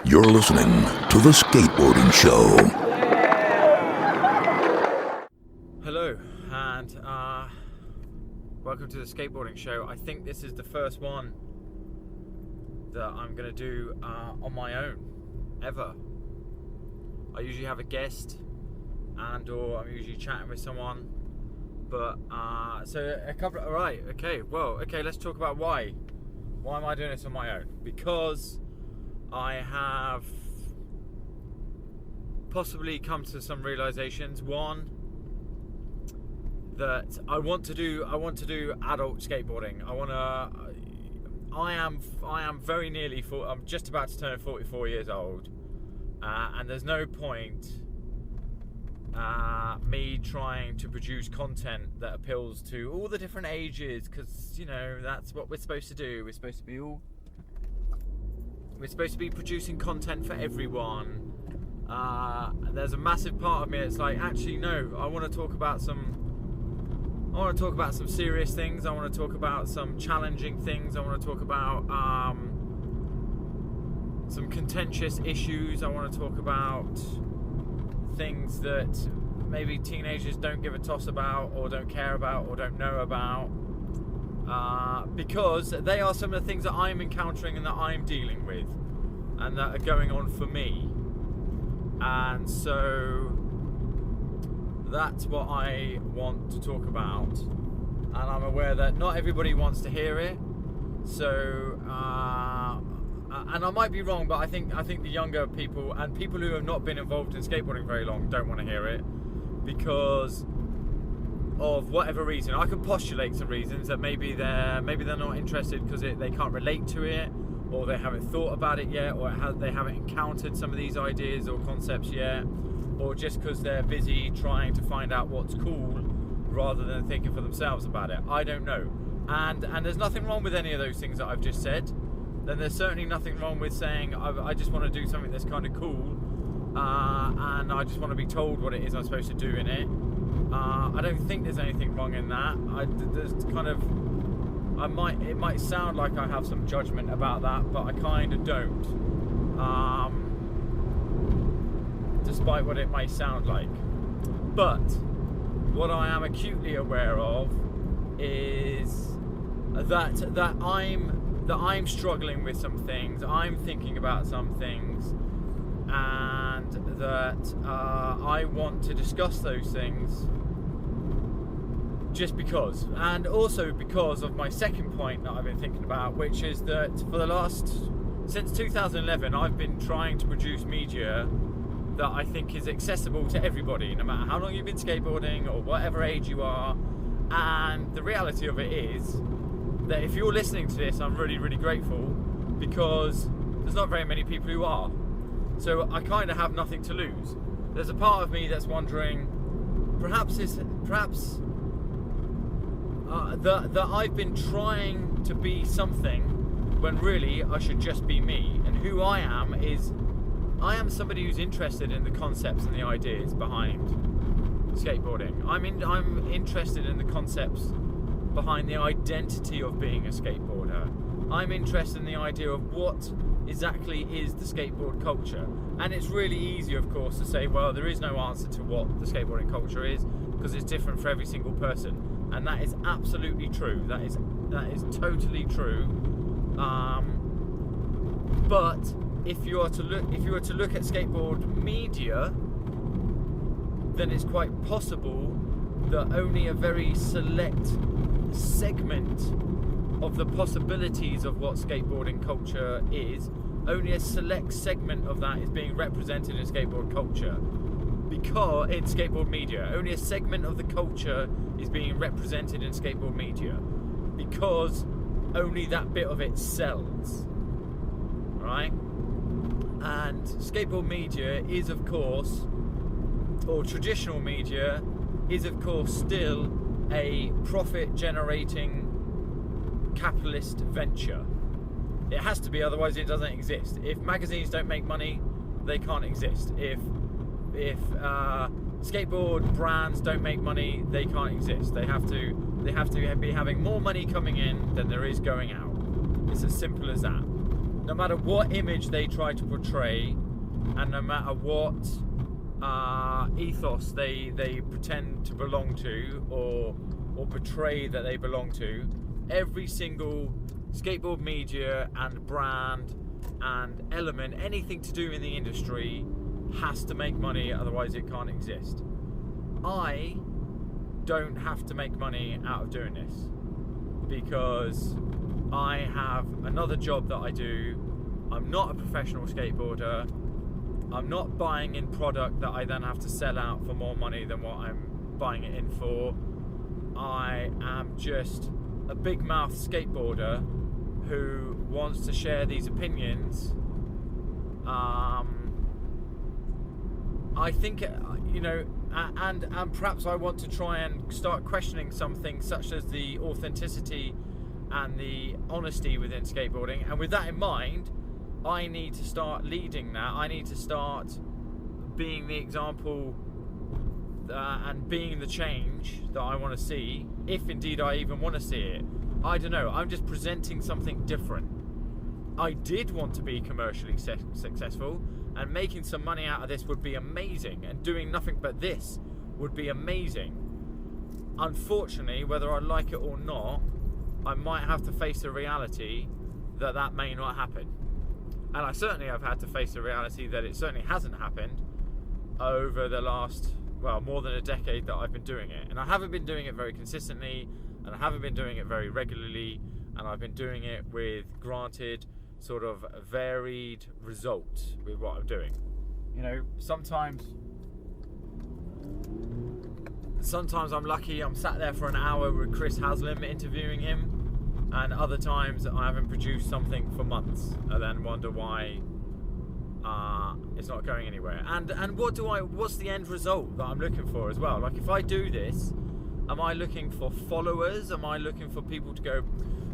You're listening to The Skateboarding Show. Hello, and welcome to The Skateboarding Show. I think this is the first one that I'm going to do on my own, ever. I usually have a guest or I'm usually chatting with someone, but let's talk about why am I doing this on my own. Because I have possibly come to some realizations. One, that I want to do adult skateboarding. I am very nearly I'm just about to turn 44 years old, and there's no point me trying to produce content that appeals to all the different ages, because that's what we're supposed to do. We're supposed to be producing content for everyone. There's a massive part of me that's like, actually no, I want to talk about some serious things. I want to talk about some challenging things. I want to talk about some contentious issues. I want to talk about things that maybe teenagers don't give a toss about, or don't care about, or don't know about, because they are some of the things that I'm encountering and that I'm dealing with and that are going on for me. And so that's what I want to talk about, and I'm aware that not everybody wants to hear it. So and I might be wrong, but I think the younger people and people who have not been involved in skateboarding very long don't want to hear it, because of whatever reason. I could postulate some reasons that maybe they're not interested because they can't relate to it, or they haven't thought about it yet, or they haven't encountered some of these ideas or concepts yet, or just because they're busy trying to find out what's cool rather than thinking for themselves about it. I don't know. And there's nothing wrong with any of those things that I've just said. Then there's certainly nothing wrong with saying I just want to do something that's kind of cool, and I just want to be told what it is I'm supposed to do in it. I don't think there's anything wrong in that. It might sound like I have some judgment about that, but I kind of don't. Despite what it may sound like. But what I am acutely aware of is that I'm struggling with some things, I'm thinking about some things, and that I want to discuss those things just because. And also because of my second point that I've been thinking about, which is that since 2011, I've been trying to produce media that I think is accessible to everybody, no matter how long you've been skateboarding or whatever age you are. And the reality of it is that if you're listening to this, I'm really, really grateful, because there's not very many people who are. So I kind of have nothing to lose. There's a part of me that's wondering, perhaps that I've been trying to be something when really I should just be me. And who I am is, I am somebody who's interested in the concepts and the ideas behind skateboarding. I'm interested in the concepts behind the identity of being a skateboarder. I'm interested in the idea of what exactly is the skateboard culture. And it's really easy, of course, to say, well, there is no answer to what the skateboarding culture is, because it's different for every single person. And that is absolutely true. That is totally true. But if you were to look at skateboard media, then it's quite possible that only a very select segment of the possibilities of what skateboarding culture is, only a select segment of that is being represented in skateboard culture. Because in skateboard media, only a segment of the culture is being represented in skateboard media, because only that bit of it sells, right? And skateboard media is, of course, or traditional media is, of course, still a profit-generating capitalist venture. It has to be, otherwise it doesn't exist. If magazines don't make money, they can't exist. If skateboard brands don't make money, they can't exist. They have to be having more money coming in than there is going out. It's as simple as that. no matter what image they try to portray, and no matter what ethos they pretend to belong to or portray that they belong to, every single skateboard media and brand and element, anything to do in the industry, has to make money, otherwise it can't exist. I don't have to make money out of doing this because I have another job that I do. I'm not a professional skateboarder. I'm not buying in product that I then have to sell out for more money than what I'm buying it in for. I am just a big mouth skateboarder who wants to share these opinions. I think, you know, and perhaps I want to try and start questioning some things such as the authenticity and the honesty within skateboarding. And with that in mind, I need to start leading that. I need to start being the example and being the change that I want to see, if indeed I even want to see it. I don't know, I'm just presenting something different. I did want to be commercially successful, and making some money out of this would be amazing, and doing nothing but this would be amazing. Unfortunately, whether I like it or not, I might have to face the reality that that may not happen. And I certainly have had to face the reality that it certainly hasn't happened over the last, well, more than a decade that I've been doing it. And I haven't been doing it very consistently, and I haven't been doing it very regularly, and I've been doing it with, granted, sort of varied results with what I'm doing. You know, sometimes I'm lucky, I'm sat there for an hour with Chris Haslam interviewing him, and other times I haven't produced something for months and then wonder why it's not going anywhere. And what's the end result that I'm looking for as well? Like, if I do this, am I looking for followers? Am I looking for people to go,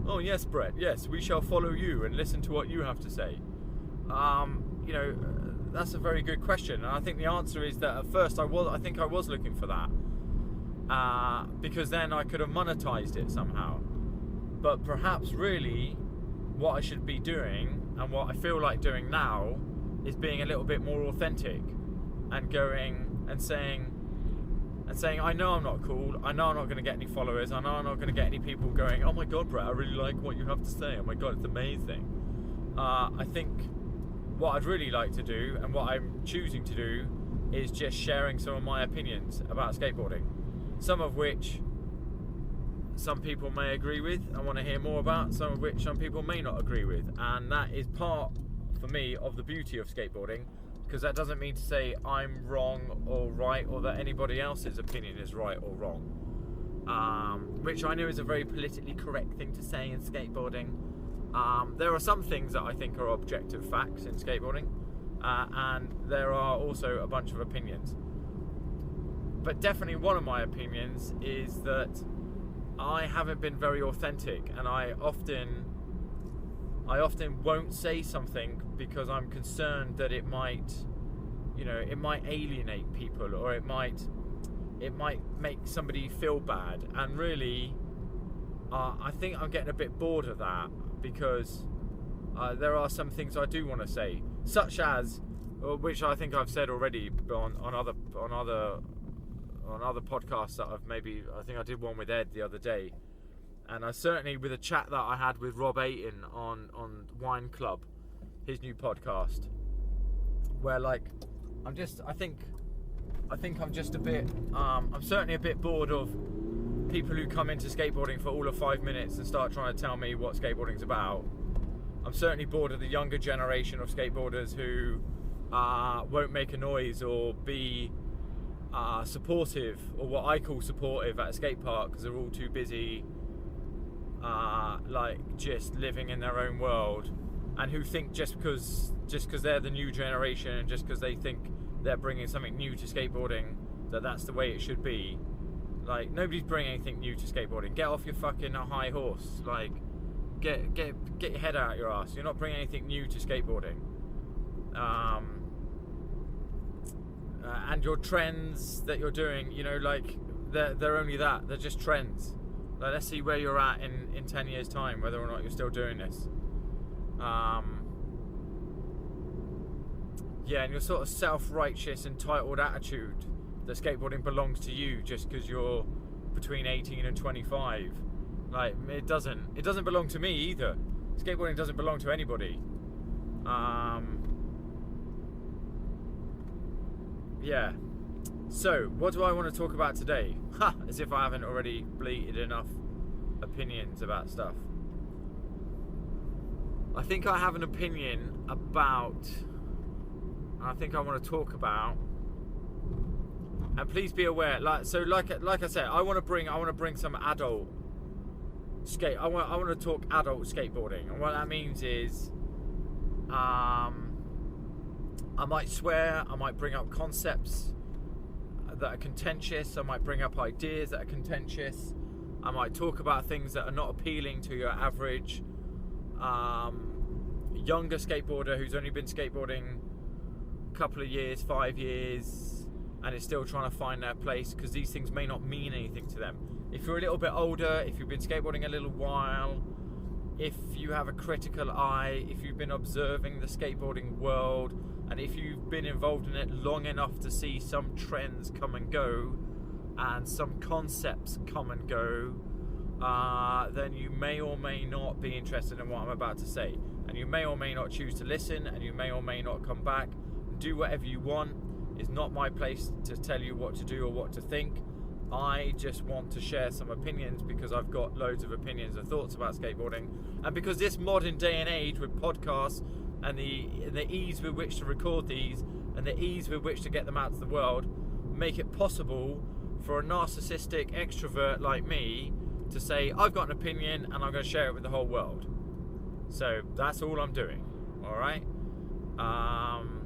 oh yes, Brett, yes, we shall follow you and listen to what you have to say? You know, that's a very good question, and I think the answer is that at first I think I was looking for that, because then I could have monetized it somehow. But perhaps really what I should be doing, and what I feel like doing now, is being a little bit more authentic and going and saying, I know I'm not cool, I know I'm not going to get any followers, I know I'm not going to get any people going, oh my god, Brett, I really like what you have to say, oh my god, it's amazing. I think what I'd really like to do, and what I'm choosing to do, is just sharing some of my opinions about skateboarding, some of which some people may agree with and want to hear more about, some of which some people may not agree with, and that is part, for me, of the beauty of skateboarding, because that doesn't mean to say I'm wrong or right, or that anybody else's opinion is right or wrong, which I know is a very politically correct thing to say in skateboarding. There are some things that I think are objective facts in skateboarding, and there are also a bunch of opinions. But definitely one of my opinions is that I haven't been very authentic, and I often won't say something because I'm concerned that it might, you know, it might alienate people, or it might make somebody feel bad. And really, I think I'm getting a bit bored of that, because there are some things I do want to say, such as, which I think I've said already on other podcasts that I think I did one with Ed the other day, and I certainly, with a chat that I had with Rob Aiton on Wine Club, his new podcast, where, like, I think I'm just a bit, I'm certainly a bit bored of people who come into skateboarding for all of 5 minutes and start trying to tell me what skateboarding's about. I'm certainly bored of the younger generation of skateboarders who won't make a noise or be supportive, or what I call supportive, at a skate park, because they're all too busy like just living in their own world, and who think just because they're the new generation, and just because they think they're bringing something new to skateboarding, that's the way it should be. Like, nobody's bringing anything new to skateboarding. Get off your fucking high horse. Like, get your head out your ass. You're not bringing anything new to skateboarding. And your trends that you're doing, you know, like, they're only that. They're just trends. Like, let's see where you're at in 10 years' time, whether or not you're still doing this. yeah, and your sort of self-righteous, entitled attitude that skateboarding belongs to you just because you're between 18 and 25. Like, it doesn't belong to me either. Skateboarding doesn't belong to anybody. Yeah. So, what do I want to talk about today? Ha! As if I haven't already bleated enough opinions about stuff. I think I have an opinion about, I think I want to talk about, and please be aware, like I said, I want to bring some adult skate. I want to talk adult skateboarding, and what that means is, I might swear, I might bring up concepts that are contentious, I might bring up ideas that are contentious, I might talk about things that are not appealing to your average younger skateboarder who's only been skateboarding a couple of years, 5 years, and is still trying to find their place, because these things may not mean anything to them. If you're a little bit older, if you've been skateboarding a little while, if you have a critical eye, if you've been observing the skateboarding world, and if you've been involved in it long enough to see some trends come and go and some concepts come and go, then you may or may not be interested in what I'm about to say, and you may or may not choose to listen, and you may or may not come back. Do whatever you want. It's not my place to tell you what to do or what to think. I just want to share some opinions, because I've got loads of opinions and thoughts about skateboarding, and because this modern day and age with podcasts and the ease with which to record these and the ease with which to get them out to the world make it possible for a narcissistic extrovert like me to say, I've got an opinion and I'm going to share it with the whole world. So that's all I'm doing. Alright? I'm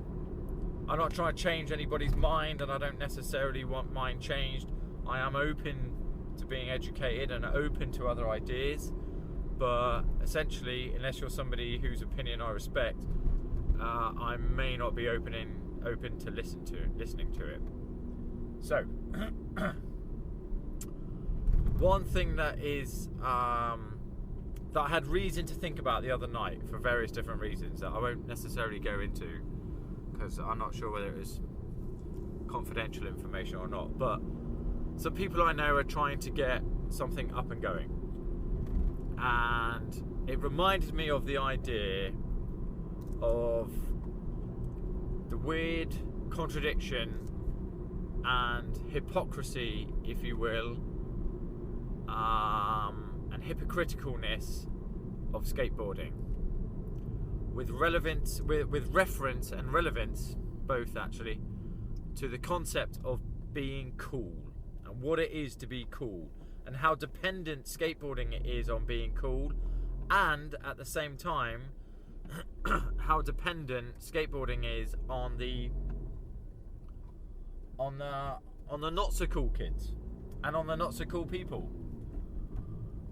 not trying to change anybody's mind, and I don't necessarily want mine changed. I am open to being educated and open to other ideas, but essentially, unless you're somebody whose opinion I respect, I may not be open to listening to it. So, one thing that is that I had reason to think about the other night for various different reasons that I won't necessarily go into, because I'm not sure whether it was confidential information or not, but some people I know are trying to get something up and going, and it reminded me of the idea of the weird contradiction and hypocrisy, if you will, and hypocriticalness of skateboarding, with reference and relevance, both actually, to the concept of being cool and what it is to be cool, and how dependent skateboarding is on being cool, and at the same time how dependent skateboarding is on the not so cool kids and on the not so cool people.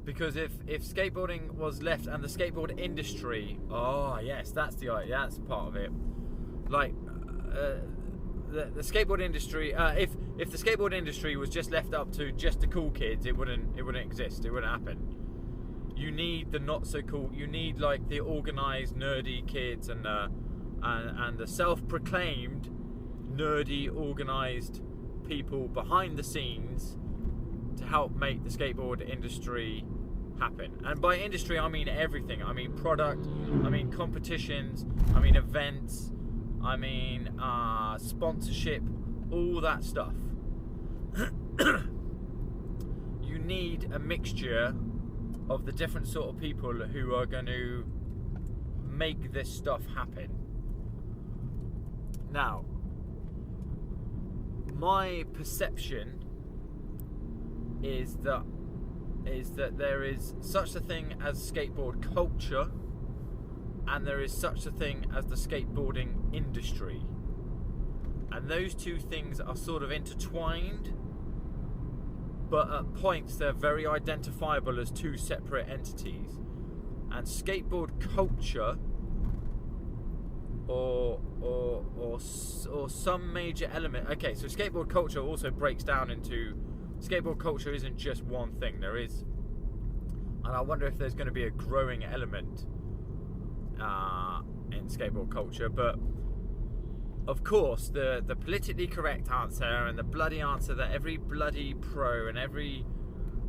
Because if skateboarding was left, and the skateboard industry, oh yes, that's part of it, like the skateboard industry, if the skateboard industry was just left up to just the cool kids, it wouldn't exist, it wouldn't happen. You need the not so cool, you need like the organized nerdy kids and the self-proclaimed nerdy organized people behind the scenes to help make the skateboard industry happen. And by industry I mean everything. I mean product, I mean competitions, I mean events, I mean sponsorship, all that stuff. You need a mixture of the different sort of people who are going to make this stuff happen. Now, my perception is that there is such a thing as skateboard culture, and there is such a thing as the skateboarding industry, and those two things are sort of intertwined, but at points they're very identifiable as two separate entities. And skateboard culture or some major element. Okay, so skateboard culture also breaks down into, skateboard culture isn't just one thing. There is, and I wonder if there's going to be a growing element in skateboard culture, but of course, the politically correct answer and the bloody answer that every bloody pro and every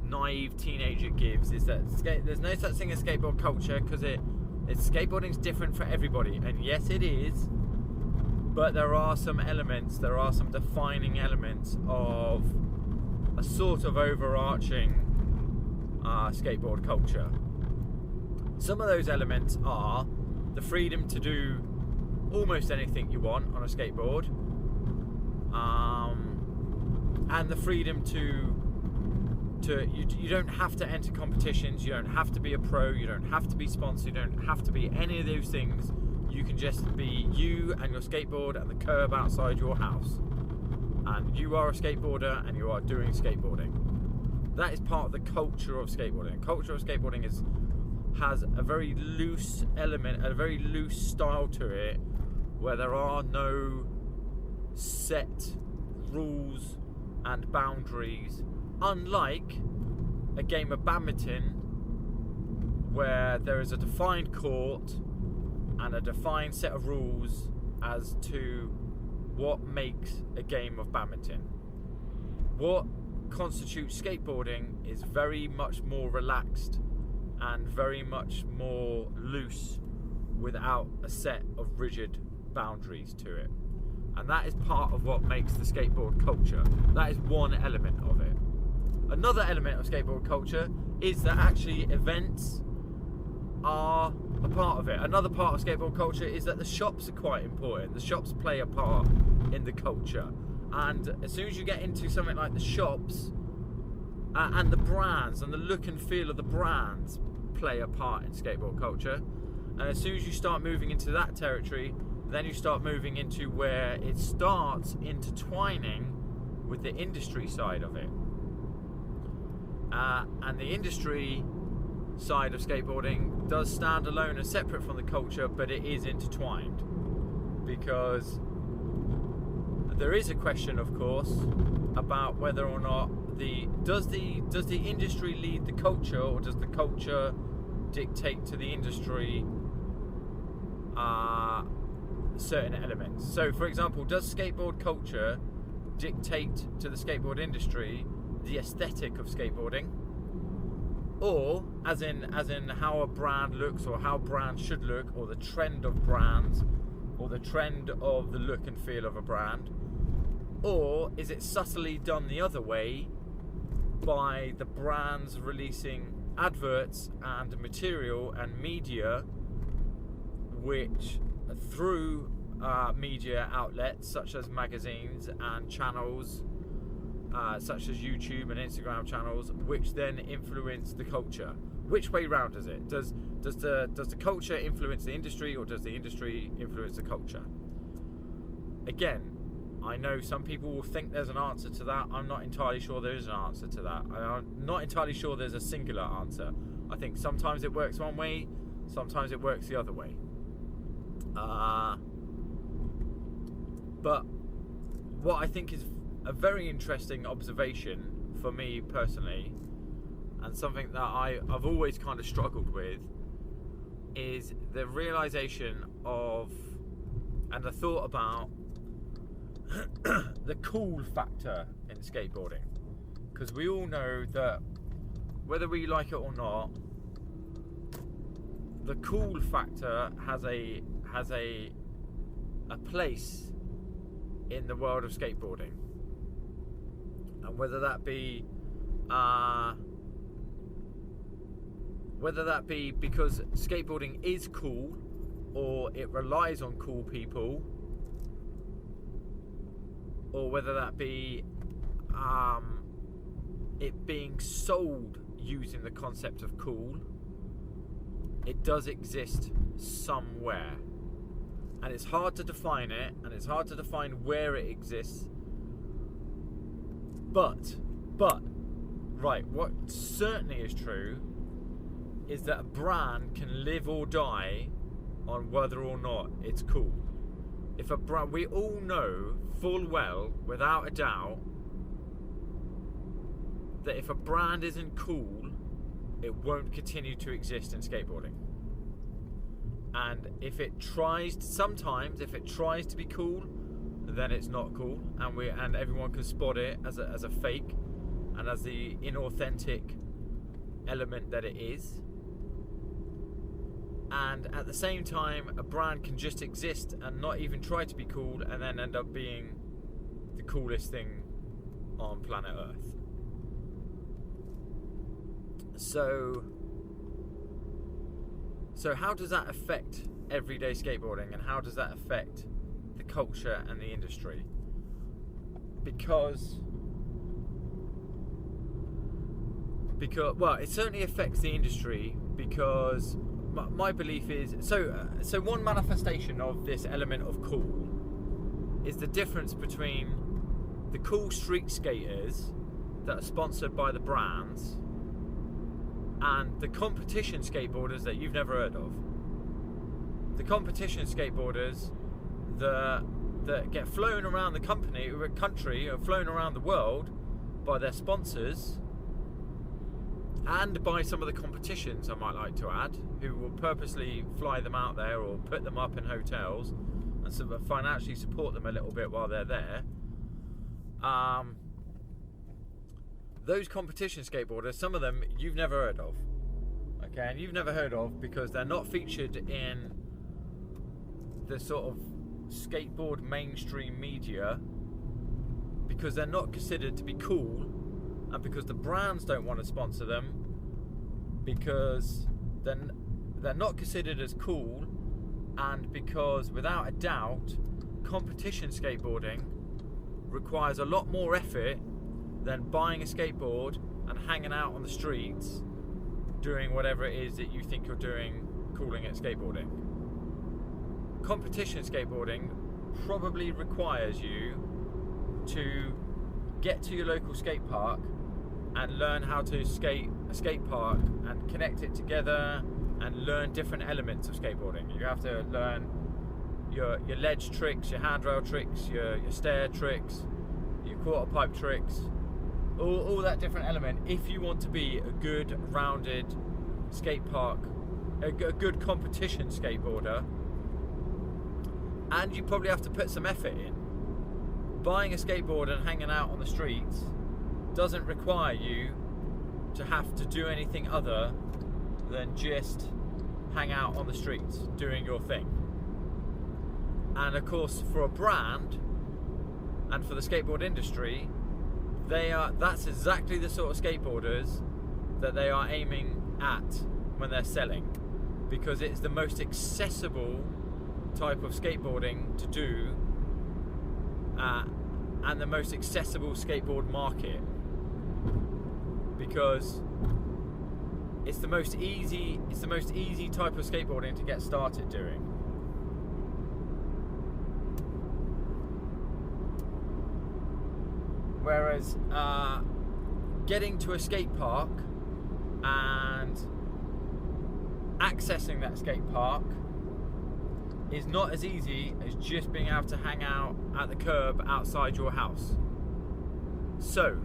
naive teenager gives is that there's no such thing as skateboard culture, because skateboarding's different for everybody. And yes, it is, but there are some defining elements of a sort of overarching skateboard culture. Some of those elements are the freedom to do almost anything you want on a skateboard, and the freedom to you don't have to enter competitions, you don't have to be a pro, you don't have to be sponsored, you don't have to be any of those things. You can just be you and your skateboard and the curb outside your house, and you are a skateboarder and you are doing skateboarding. That is part of the culture of skateboarding. The culture of skateboarding has a very loose element, a very loose style to it, where there are no set rules and boundaries, unlike a game of badminton where there is a defined court and a defined set of rules as to what makes a game of badminton. What constitutes skateboarding is very much more relaxed and very much more loose, without a set of rigid boundaries to it. And that is part of what makes the skateboard culture. That is one element of it. Another element of skateboard culture is that actually events are a part of it. Another part of skateboard culture is that the shops are quite important. The shops play a part in the culture. And as soon as you get into something like the shops, and the brands and the look and feel of the brands play a part in skateboard culture. And as soon as you start moving into that territory, then you start moving into where it starts intertwining with the industry side of it. And the industry side of skateboarding does stand alone and separate from the culture, but it is intertwined, because there is a question, of course, about whether or not does the industry lead the culture, or does the culture dictate to the industry certain elements? So, for example, does skateboard culture dictate to the skateboard industry the aesthetic of skateboarding, or as in how a brand looks, or how brands should look, or the trend of brands, or the trend of the look and feel of a brand? Or is it subtly done the other way by the brands releasing adverts and material and media, which through media outlets such as magazines and channels such as YouTube and Instagram channels, which then influence the culture? Which way round is it? Does the culture influence the industry, or does the industry influence the culture? Again, I know some people will think there's an answer to that. I'm not entirely sure there is an answer to that. I'm not entirely sure there's a singular answer. I think sometimes it works one way, sometimes it works the other way. But what I think is a very interesting observation for me personally, and something that I've always kind of struggled with, is the realization of, and the thought about, the cool factor in skateboarding. Because we all know that whether we like it or not, the cool factor has a place in the world of skateboarding. And whether that be because skateboarding is cool, or it relies on cool people, or whether that be it being sold using the concept of cool, it does exist somewhere. And it's hard to define it, and it's hard to define where it exists. But, right, what certainly is true is that a brand can live or die on whether or not it's cool. If a brand, we all know full well, without a doubt, that if a brand isn't cool, it won't continue to exist in skateboarding. And if it tries to be cool, then it's not cool, and everyone can spot it as a fake and as the inauthentic element that it is. And at the same time, a brand can just exist and not even try to be cool, and then end up being the coolest thing on planet Earth. So how does that affect everyday skateboarding, and how does that affect the culture and the industry? Because well, it certainly affects the industry, because my belief is so one manifestation of this element of cool is the difference between the cool street skaters that are sponsored by the brands and the competition skateboarders that you've never heard of. The competition skateboarders that get flown around the country or flown around the world by their sponsors and by some of the competitions, I might like to add, who will purposely fly them out there or put them up in hotels and sort of financially support them a little bit while they're there. Those competition skateboarders, some of them you've never heard of. Okay, and you've never heard of because they're not featured in the sort of skateboard mainstream media, because they're not considered to be cool, and because the brands don't want to sponsor them, because they're not considered as cool, and because without a doubt competition skateboarding requires a lot more effort than buying a skateboard and hanging out on the streets doing whatever it is that you think you're doing, calling it skateboarding. Competition skateboarding probably requires you to get to your local skate park and learn how to skate a skate park and connect it together and learn different elements of skateboarding. You have to learn your ledge tricks, your handrail tricks, your stair tricks, your quarter pipe tricks, all that different element, if you want to be a good rounded skate park, a good competition skateboarder. And you probably have to put some effort in. Buying a skateboard and hanging out on the streets doesn't require you to have to do anything other than just hang out on the streets doing your thing. And of course, for a brand and for the skateboard industry, that's exactly the sort of skateboarders that they are aiming at when they're selling, because it's the most accessible type of skateboarding to do, and the most accessible skateboard market, because it's the most easy type of skateboarding to get started doing. Whereas getting to a skate park and accessing that skate park is not as easy as just being able to hang out at the curb outside your house. So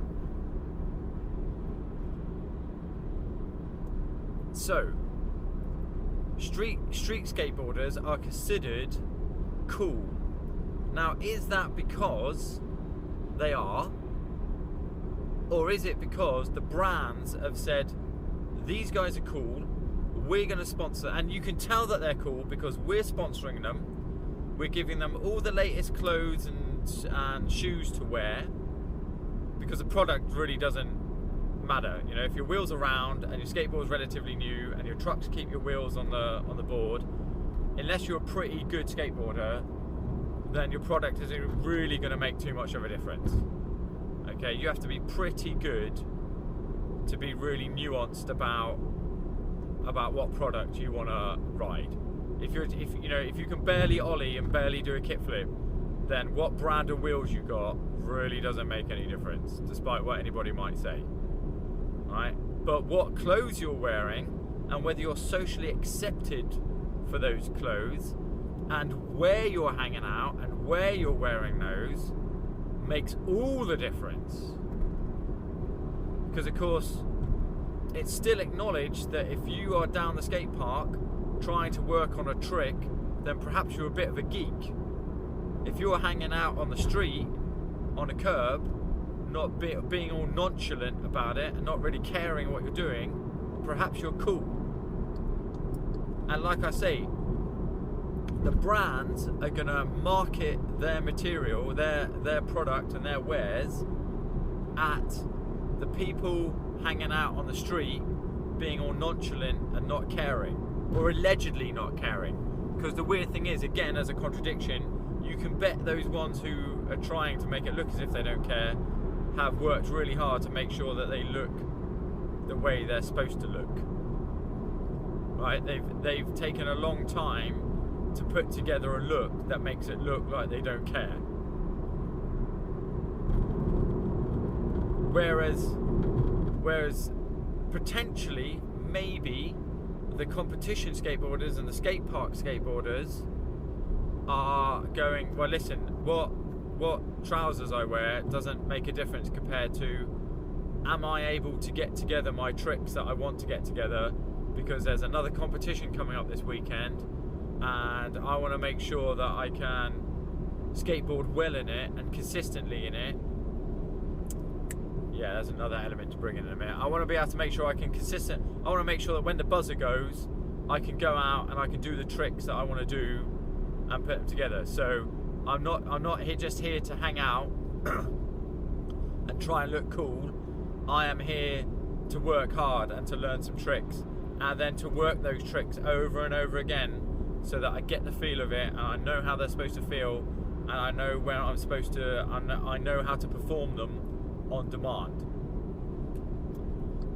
street skateboarders are considered cool. Now, is that because they are, or is it because the brands have said, these guys are cool, we're going to sponsor, and you can tell that they're cool because we're sponsoring them, we're giving them all the latest clothes and shoes to wear, because the product really doesn't matter. You know, if your wheels are round and your skateboard's relatively new and your trucks keep your wheels on the board, unless you're a pretty good skateboarder, then your product isn't really going to make too much of a difference. Okay, you have to be pretty good to be really nuanced about what product you want to ride. If you can barely ollie and barely do a kickflip, then what brand of wheels you got really doesn't make any difference, despite what anybody might say. Right? But what clothes you're wearing and whether you're socially accepted for those clothes and where you're hanging out and where you're wearing those makes all the difference. Because of course, it's still acknowledged that if you are down the skate park trying to work on a trick, then perhaps you're a bit of a geek. if you're hanging out on the street, on a curb, not being all nonchalant about it and not really caring what you're doing, perhaps you're cool. And like I say, the brands are going to market their material, their product and their wares at the people hanging out on the street being all nonchalant and not caring, or allegedly not caring. Because the weird thing is, again, as a contradiction, you can bet those ones who are trying to make it look as if they don't care have worked really hard to make sure that they look the way they're supposed to look. Right? They've taken a long time to put together a look that makes it look like they don't care. Whereas potentially, maybe the competition skateboarders and the skate park skateboarders are going, well, listen, what trousers I wear doesn't make a difference compared to, am I able to get together my tricks that I want to get together, because there's another competition coming up this weekend and I want to make sure that I can skateboard well in it and consistently in it. Yeah, there's another element to bring in a minute. I want to be able to make sure I want to make sure that when the buzzer goes, I can go out and I can do the tricks that I want to do and put them together. So I'm not just here to hang out and try and look cool. I am here to work hard and to learn some tricks, and then to work those tricks over and over again, so that I get the feel of it and I know how they're supposed to feel, and I know where I'm supposed to, I know how to perform them on demand.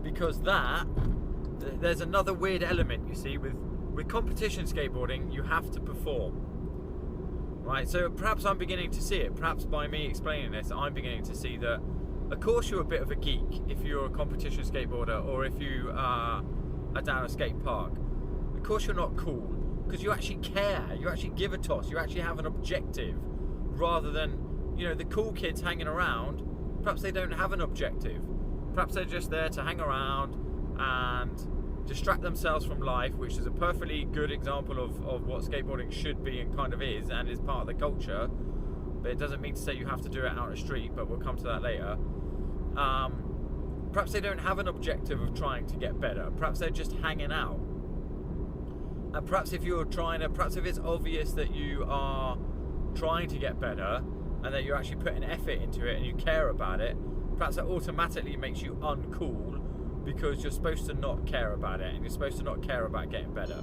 Because there's another weird element, you see, with competition skateboarding, you have to perform. Right, so perhaps I'm beginning to see it. Perhaps by me explaining this, I'm beginning to see that, of course, you're a bit of a geek if you're a competition skateboarder, or if you are down a skate park. Of course, you're not cool, because you actually care. You actually give a toss. You actually have an objective, rather than, the cool kids hanging around. Perhaps they don't have an objective. Perhaps they're just there to hang around and distract themselves from life, which is a perfectly good example of what skateboarding should be and kind of is, and is part of the culture. But it doesn't mean to say you have to do it out on the street, but we'll come to that later. Perhaps they don't have an objective of trying to get better. Perhaps they're just hanging out. And perhaps if it's obvious that you are trying to get better and that you're actually putting effort into it and you care about it, perhaps that automatically makes you uncool, because you're supposed to not care about it and you're supposed to not care about getting better.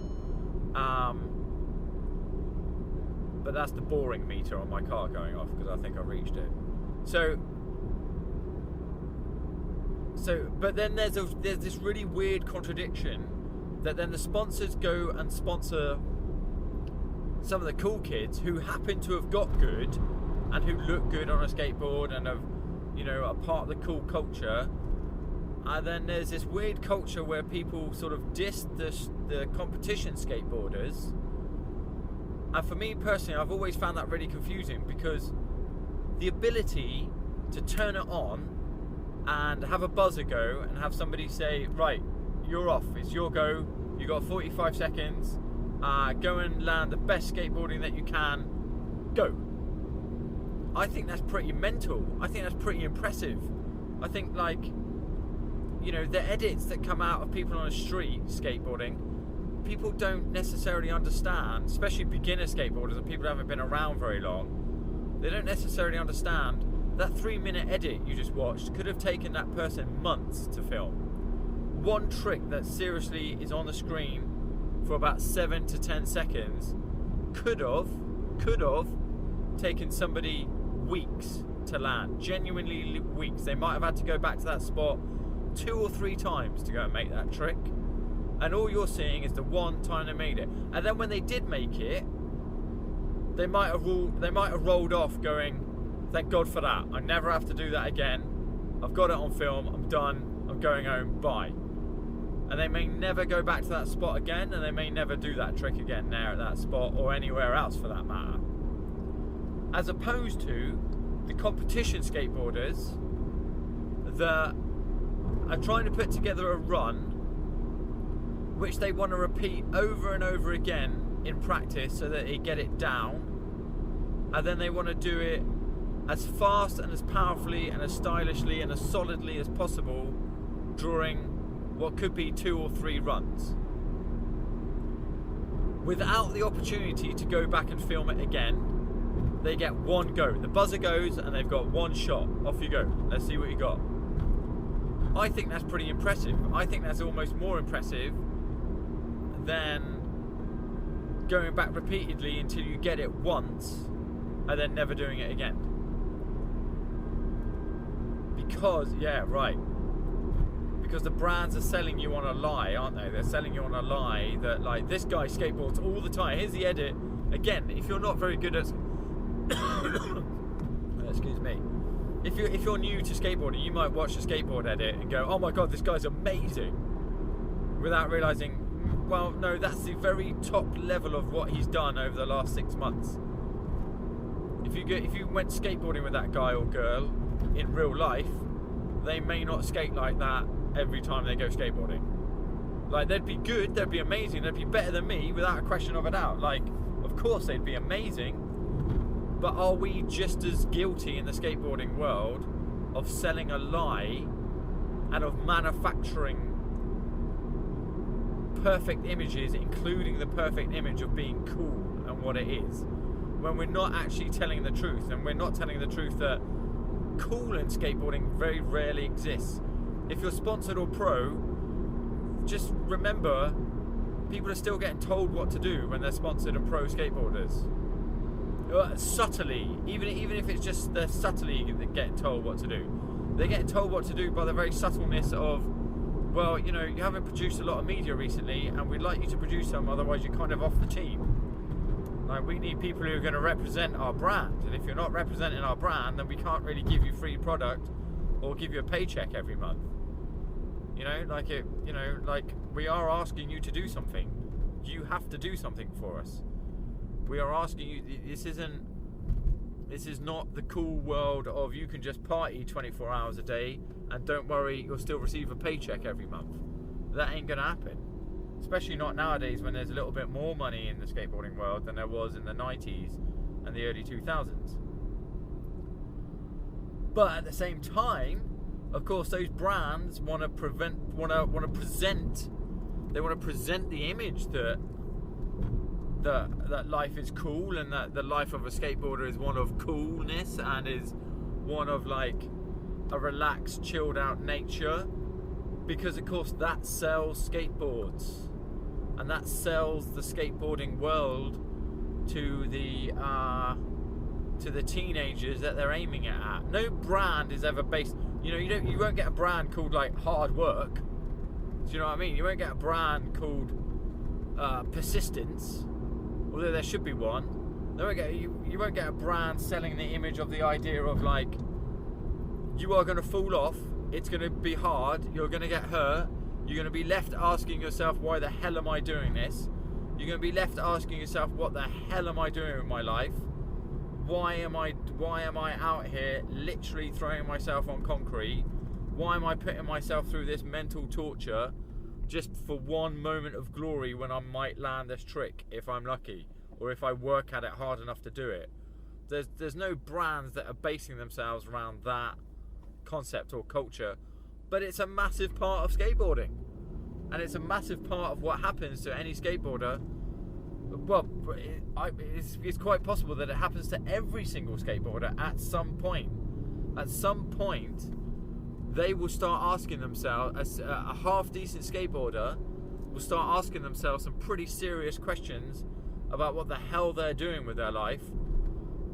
But that's the boring meter on my car going off, because I think I've reached it. But then there's this really weird contradiction, that then the sponsors go and sponsor some of the cool kids who happen to have got good and who look good on a skateboard and have, are part of the cool culture. And then there's this weird culture where people sort of diss the competition skateboarders. And for me personally, I've always found that really confusing, because the ability to turn it on and have a buzzer go and have somebody say, right, you're off, it's your go, you got 45 seconds, go and land the best skateboarding that you can, go. I think that's pretty mental. I think that's pretty impressive. I think, the edits that come out of people on the street skateboarding, people don't necessarily understand, especially beginner skateboarders and people who haven't been around very long. They don't necessarily understand that 3-minute edit you just watched could have taken that person months to film. One trick that seriously is on the screen for about 7 to 10 seconds could have taken somebody weeks to land. Genuinely weeks. They might have had to go back to that spot 2 or 3 times to go and make that trick, and all you're seeing is the one time they made it. And then when they did make it, they might have rolled off going, thank God for that, I never have to do that again, I've got it on film, I'm done, I'm going home, bye. And they may never go back to that spot again, and they may never do that trick again there at that spot, or anywhere else for that matter. As opposed to the competition skateboarders that are trying to put together a run which they want to repeat over and over again in practice so that they get it down, and then they want to do it as fast and as powerfully and as stylishly and as solidly as possible during what could be 2 or 3 runs, without the opportunity to go back and film it again. They get one go. The buzzer goes and they've got one shot. Off you go. Let's see what you got. I think that's pretty impressive. I think that's almost more impressive than going back repeatedly until you get it once and then never doing it again. Because, yeah, right. Because the brands are selling you on a lie, aren't they? They're selling you on a lie that, like, this guy skateboards all the time. Here's the edit. Again, if you're not very good at... excuse me. If you're new to skateboarding, you might watch the skateboard edit and go, oh my god, this guy's amazing, without realising, well, no, that's the very top level of what he's done over the last 6 months. If you went skateboarding with that guy or girl in real life, they may not skate like that every time they go skateboarding. Like, they'd be good, they'd be amazing, they'd be better than me without a question of a doubt. Like, of course they'd be amazing. But are we just as guilty in the skateboarding world of selling a lie and of manufacturing perfect images, including the perfect image of being cool and what it is, when we're not actually telling the truth? And we're not telling the truth that cool in skateboarding very rarely exists. If you're sponsored or pro, just remember, people are still getting told what to do when they're sponsored and pro skateboarders. Subtly, even if it's just they're subtly getting told what to do. They're getting told what to do by the very subtleness of, well, you know, you haven't produced a lot of media recently and we'd like you to produce some, otherwise you're kind of off the team. Like, we need people who are going to represent our brand, and if you're not representing our brand, then we can't really give you free product or give you a paycheck every month. You know, like we are asking you to do something. You have to do something for us. We are asking you, this is not the cool world of you can just party 24 hours a day and don't worry, you'll still receive a paycheck every month. That ain't gonna happen. Especially not nowadays when there's a little bit more money in the skateboarding world than there was in the 90s and the early 2000s. But at the same time, of course, those brands want to present the image that life is cool, and that the life of a skateboarder is one of coolness and is one of like a relaxed, chilled out nature, because of course that sells skateboards and that sells the skateboarding world to the teenagers that they're aiming it at. No brand is ever based, you won't get a brand called like Hard Work. Do you know what I mean? You won't get a brand called Persistence, although there should be one. You won't get a brand selling the image of the idea of like, you are going to fall off, it's going to be hard, you're going to get hurt, you're going to be left asking yourself, why the hell am I doing this? You're going to be left asking yourself, what the hell am I doing with my life? Why am I out here literally throwing myself on concrete? Why am I putting myself through this mental torture just for one moment of glory when I might land this trick if I'm lucky, or if I work at it hard enough to do it? There's no brands that are basing themselves around that concept or culture, but it's a massive part of skateboarding, and it's a massive part of what happens to any skateboarder. Well, it's quite possible that it happens to every single skateboarder at some point. At some point, they will start asking themselves, a half-decent skateboarder will start asking themselves some pretty serious questions about what the hell they're doing with their life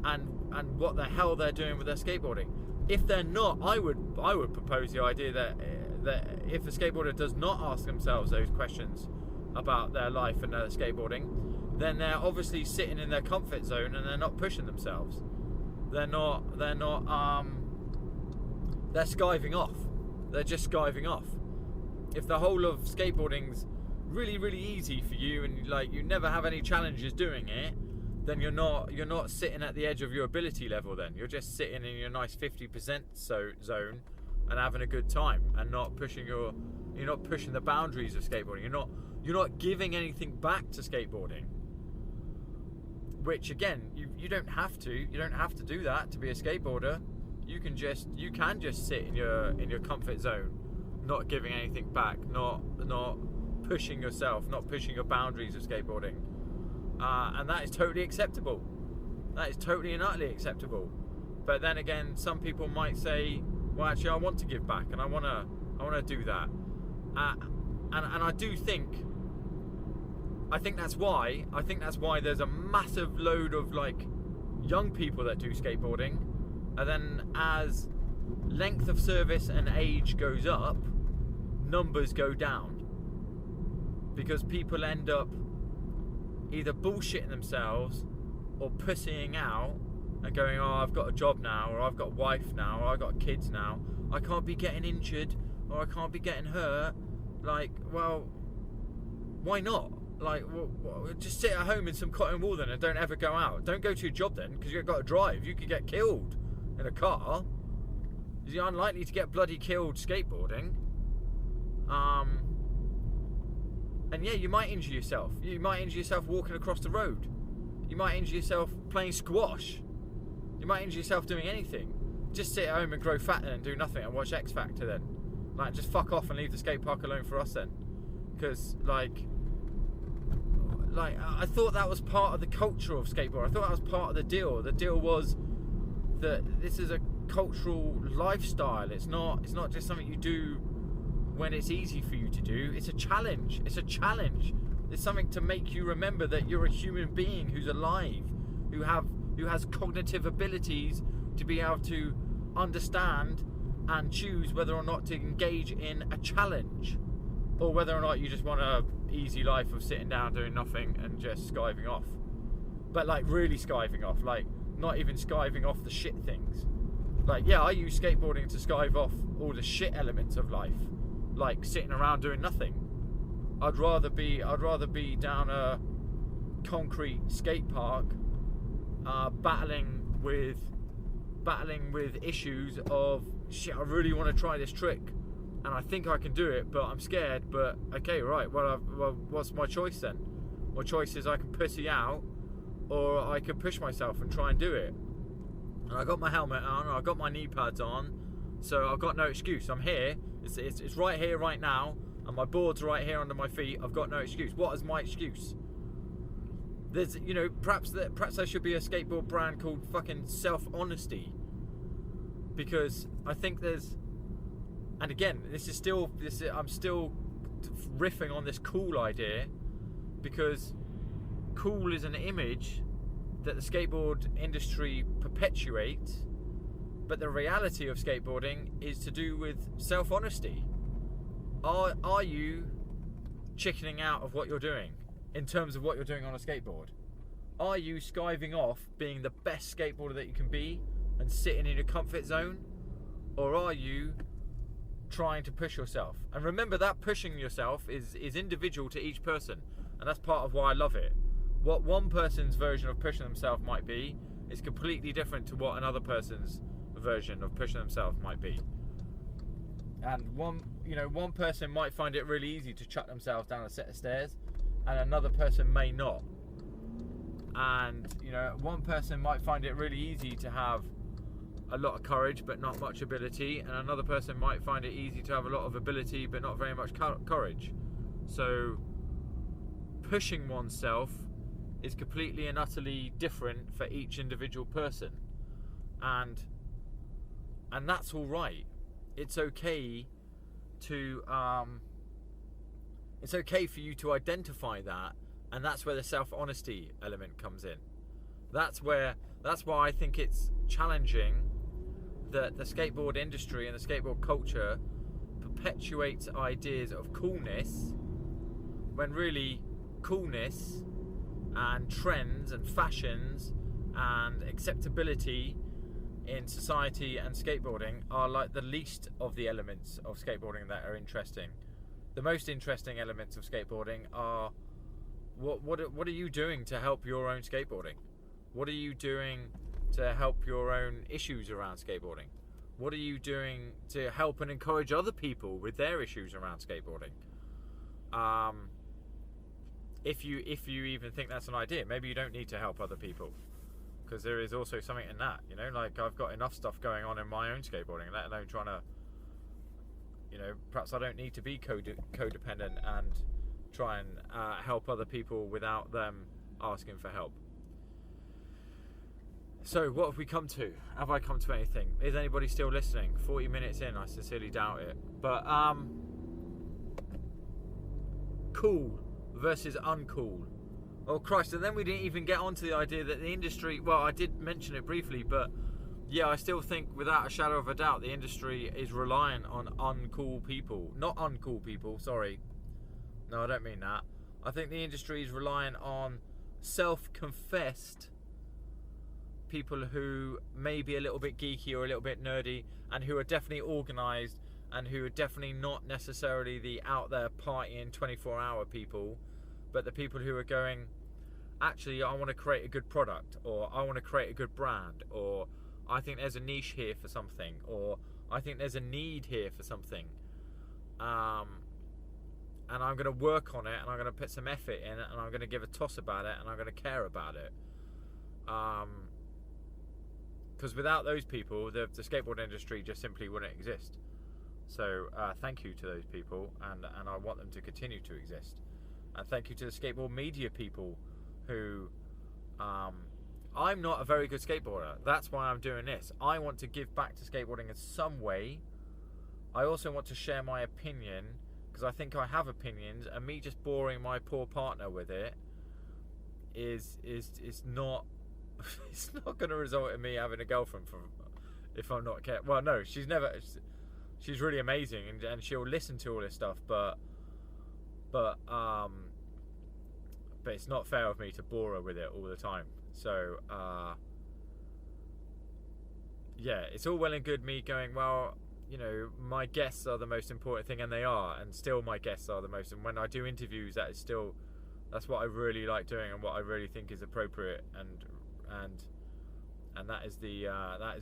and what the hell they're doing with their skateboarding. If they're not, I would propose the idea that if a skateboarder does not ask themselves those questions about their life and their skateboarding, then they're obviously sitting in their comfort zone and they're not pushing themselves. They're skiving off. They're just skiving off. If the whole of skateboarding's really, really easy for you and like you never have any challenges doing it, then you're not sitting at the edge of your ability level. Then you're just sitting in your nice 50% zone and having a good time and not pushing you're not pushing the boundaries of skateboarding. You're not giving anything back to skateboarding. which again, you don't have to do that to be a skateboarder. You can just sit in your comfort zone, not giving anything back, not pushing yourself, not pushing your boundaries of skateboarding, and that is totally acceptable. That is totally and utterly acceptable. But then again, some people might say, well, actually, I want to give back, and I want to do that, and I do think. I think that's why there's a massive load of like young people that do skateboarding, and then as length of service and age goes up, numbers go down, because people end up either bullshitting themselves or pussying out and going, oh, I've got a job now, or I've got a wife now, or I've got kids now, I can't be getting injured, or I can't be getting hurt. Like, well, why not? Like, well, just sit at home in some cotton wool then and don't ever go out. Don't go to your job then, because you've got to drive. You could get killed in a car. You're unlikely to get bloody killed skateboarding. And yeah, you might injure yourself. You might injure yourself walking across the road. You might injure yourself playing squash. You might injure yourself doing anything. Just sit at home and grow fat then and do nothing and watch X Factor then. Like, just fuck off and leave the skate park alone for us then. Because, like, I thought that was part of the culture of skateboard. I thought that was part of the deal. The deal was that this is a cultural lifestyle. It's not just something you do when it's easy for you to do. It's a challenge. It's something to make you remember that you're a human being who's alive, who has cognitive abilities to be able to understand and choose whether or not to engage in a challenge, or whether or not you just want a easy life of sitting down doing nothing and just skiving off. But like really skiving off, like not even skiving off the shit things. Like, yeah, I use skateboarding to skive off all the shit elements of life, like sitting around doing nothing. I'd rather be down a concrete skate park, battling with issues of shit. I really want to try this trick, and I think I can do it, but I'm scared. But okay, right. Well, what's my choice then? My choice is I can pussy out, or I can push myself and try and do it. And I got my helmet on, I got my knee pads on, so I've got no excuse. I'm here. It's right here, right now, and my board's right here under my feet. I've got no excuse. What is my excuse? There's, perhaps there should be a skateboard brand called fucking Self-Honesty, because I think there's, and again, I'm still riffing on this cool idea, because cool is an image that the skateboard industry perpetuates, but the reality of skateboarding is to do with self-honesty. Are you chickening out of what you're doing in terms of what you're doing on a skateboard? Are you skiving off being the best skateboarder that you can be and sitting in your comfort zone? Or are you trying to push yourself? And remember that pushing yourself is individual to each person, and that's part of why I love it. What one person's version of pushing themselves might be is completely different to what another person's version of pushing themselves might be. And one person might find it really easy to chuck themselves down a set of stairs, and another person may not. And one person might find it really easy to have a lot of courage but not much ability, and another person might find it easy to have a lot of ability but not very much courage. So pushing oneself is completely and utterly different for each individual person, and that's all right. It's okay to it's okay for you to identify that, and that's where the self-honesty element comes in. That's why I think it's challenging that the skateboard industry and the skateboard culture perpetuates ideas of coolness, when really coolness and trends and fashions and acceptability in society and skateboarding are like the least of the elements of skateboarding that are interesting. The most interesting elements of skateboarding are what are you doing to help your own skateboarding? What are you doing to help your own issues around skateboarding? What are you doing to help and encourage other people with their issues around skateboarding? if you even think that's an idea, maybe you don't need to help other people, because there is also something in that, you know, like I've got enough stuff going on in my own skateboarding, let alone trying to, you know, perhaps I don't need to be codependent and try and help other people without them asking for help. So what have we come to? Have I come to anything? Is anybody still listening? 40 minutes in, I sincerely doubt it. But cool versus uncool. Oh Christ, and then we didn't even get onto the idea that the industry, well, I did mention it briefly, but yeah, I still think without a shadow of a doubt the industry is reliant on uncool people. Not uncool people, sorry. No, I don't mean that. I think the industry is reliant on self-confessed people who may be a little bit geeky or a little bit nerdy, and who are definitely organised, and who are definitely not necessarily the out there partying 24-hour people, but the people who are going, actually, I want to create a good product, or I want to create a good brand, or I think there's a niche here for something, or I think there's a need here for something, and I'm going to work on it, and I'm going to put some effort in it, and I'm going to give a toss about it, and I'm going to care about it. Because without those people, the skateboard industry just simply wouldn't exist. So thank you to those people, and I want them to continue to exist. And thank you to the skateboard media people who... I'm not a very good skateboarder. That's why I'm doing this. I want to give back to skateboarding in some way. I also want to share my opinion, because I think I have opinions, and me just boring my poor partner with it is not... it's not going to result in me having a girlfriend if I'm not careful. Well, no, she's really amazing, and she'll listen to all this stuff, but it's not fair of me to bore her with it all the time. So yeah, it's all well and good me going, well, you know, my guests are the most important thing, and they are, and still my guests are the most, and when I do interviews, that's what I really like doing, and what I really think is appropriate, and that is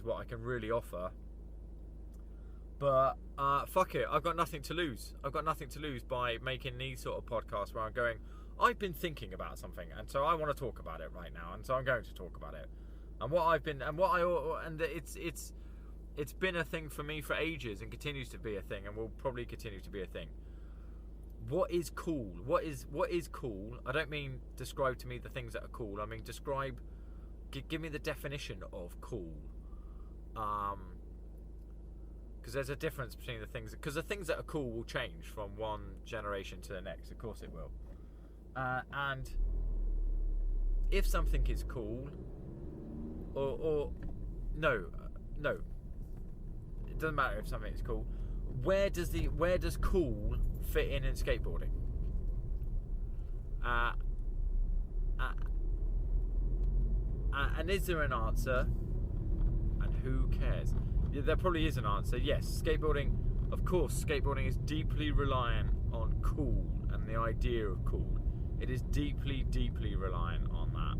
what I can really offer. But fuck it, I've got nothing to lose. I've got nothing to lose by making these sort of podcasts where I'm going, I've been thinking about something, and so I want to talk about it right now, and so I'm going to talk about it. And it's been a thing for me for ages, and continues to be a thing, and will probably continue to be a thing. What is cool? What is cool? I don't mean describe to me the things that are cool. I mean give me the definition of cool. Because there's a difference between the things, because the things that are cool will change from one generation to the next. Of course it will. And if something is cool, or no, it doesn't matter if something is cool. Where does cool fit in skateboarding? And is there an answer? And who cares? Yeah, there probably is an answer. Yes, skateboarding. Of course, skateboarding is deeply reliant on cool and the idea of cool. It is deeply, deeply reliant on that.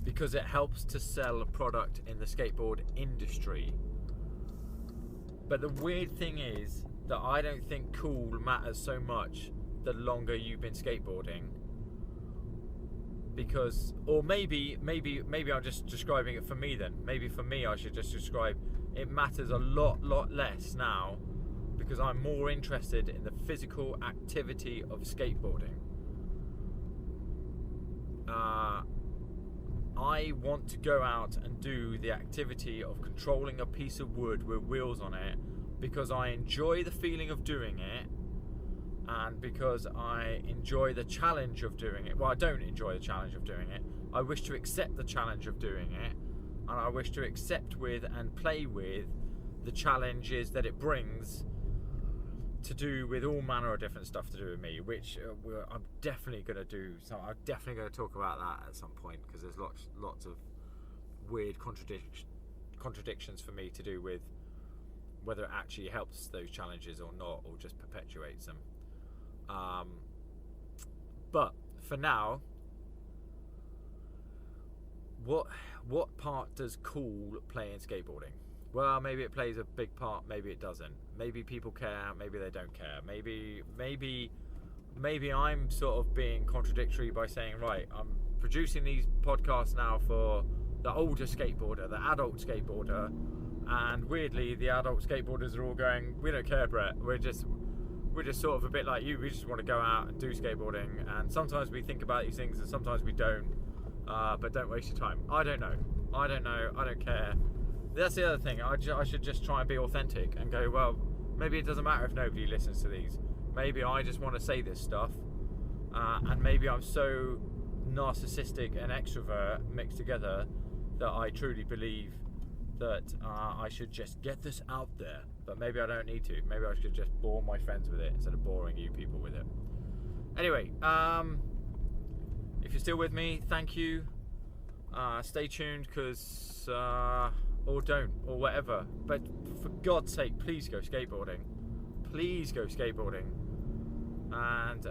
Because it helps to sell a product in the skateboard industry. But the weird thing is that I don't think cool matters so much the longer you've been skateboarding. Because, or maybe I'm just describing it for me then. Maybe for me I should just describe it matters a lot less now, because I'm more interested in the physical activity of skateboarding. I want to go out and do the activity of controlling a piece of wood with wheels on it, because I enjoy the feeling of doing it, and because I enjoy the challenge of doing it. Well, I don't enjoy the challenge of doing it. I wish to accept the challenge of doing it, and I wish to accept with and play with the challenges that it brings to do with all manner of different stuff to do with me, which I'm definitely going to do. So I'm definitely going to talk about that at some point, because there's lots of weird contradictions for me to do with whether it actually helps those challenges or not, or just perpetuates them. But for now, what part does cool play in skateboarding? well, maybe it plays a big part, maybe it doesn't. Maybe people care, maybe they don't care. Maybe I'm sort of being contradictory by saying, right, I'm producing these podcasts now for the older skateboarder, the adult skateboarder, and weirdly the adult skateboarders are all going, we don't care, Brett, we're just sort of a bit like you, we just want to go out and do skateboarding, and sometimes we think about these things and sometimes we don't, but don't waste your time. I don't know, I don't care. That's the other thing, I should just try and be authentic and go, well, maybe it doesn't matter if nobody listens to these. Maybe I just want to say this stuff, and maybe I'm so narcissistic and extrovert mixed together that I truly believe that I should just get this out there. But maybe I don't need to. Maybe I should just bore my friends with it instead of boring you people with it. Anyway, if you're still with me, thank you. Stay tuned, because or don't, or whatever. But for God's sake, please go skateboarding. Please go skateboarding. And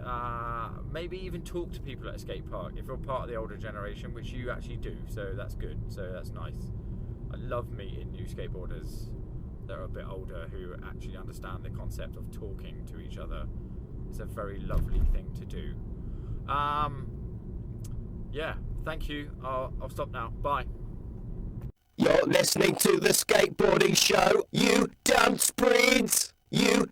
maybe even talk to people at a skate park if you're part of the older generation, which you actually do, so that's good, so that's nice. I love meeting new skateboarders that are a bit older who actually understand the concept of talking to each other. It's a very lovely thing to do. Yeah, thank you. I'll stop now. Bye. You're listening to the Skateboarding Show, you dumb spreeds, you